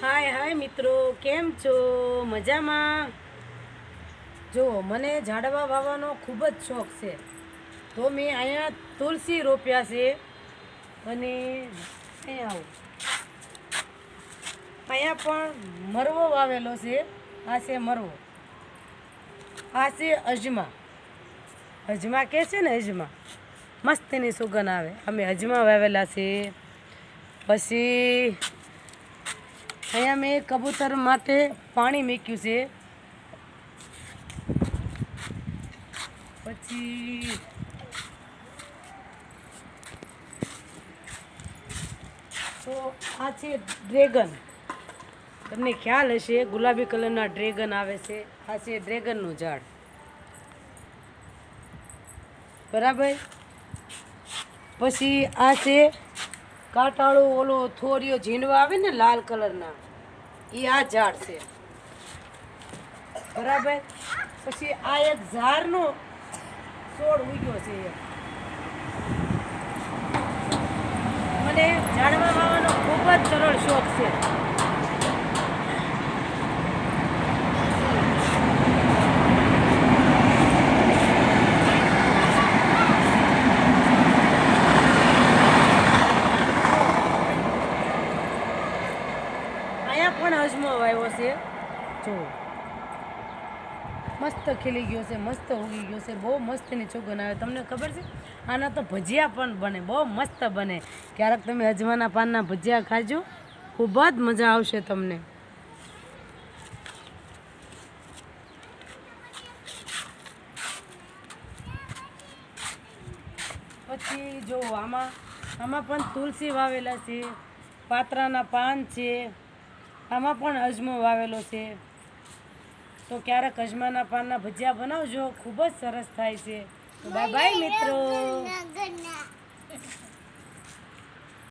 હાય હાય મિત્રો, કેમ છો? મજામાં? જો મને ઝાડવા વાવવાનો ખૂબ જ શોખ છે, તો મેં અહીંયા તુલસી રોપ્યા છે. અને અહીંયા પણ મરવો વાવેલો છે. આ છે મરવો, આ છે અજમા. અજમા કે છે ને, અજમા મસ્તીની સુગંધ આવે. અમે અજમા વાવેલા છે. પછી અહીંયા મેં કબૂતર માટે પાણી મૂક્યું છે. પછી તો આ છે ડ્રેગન. તમને ખ્યાલ હશે, ગુલાબી કલરના ડ્રેગન આવે છે. આ છે ડ્રેગનનું ઝાડ, બરાબર. પછી આ છે કાંટાળો, ઓલો થોરિયો ઝીંડવા આવે ને લાલ કલરના, એ આ ઝાડ છે, બરાબર. પછી આ એક ઝાડનો છોડ ઉગ્યો છે. મને ઝાડવા વાવવાનો ખૂબ જ સરળ શોખ છે. અહીંયા પણ અજમો વાવ્યો છે. જો મસ્ત ખીલી ગયો છે, મસ્ત ઉગી ગયો છે. બહુ મસ્તની સુગંધ આવે. તમને ખબર છે, આના તો ભજીયા પણ બને, બહુ મસ્ત બને. ક્યારેક તમે અજમાના પાનના ભજીયા ખાજો, ખૂબ જ મજા આવશે તમને. પછી જો આમાં પણ તુલસી વાવેલા છે, પાત્રાના પાન છે. આમાં પણ અજમો વાવેલો છે. તો ક્યારેક અજમાના પાનના ભજીયા બનાવજો, ખૂબ જ સરસ થાય છે. તો બાય બાય મિત્રો.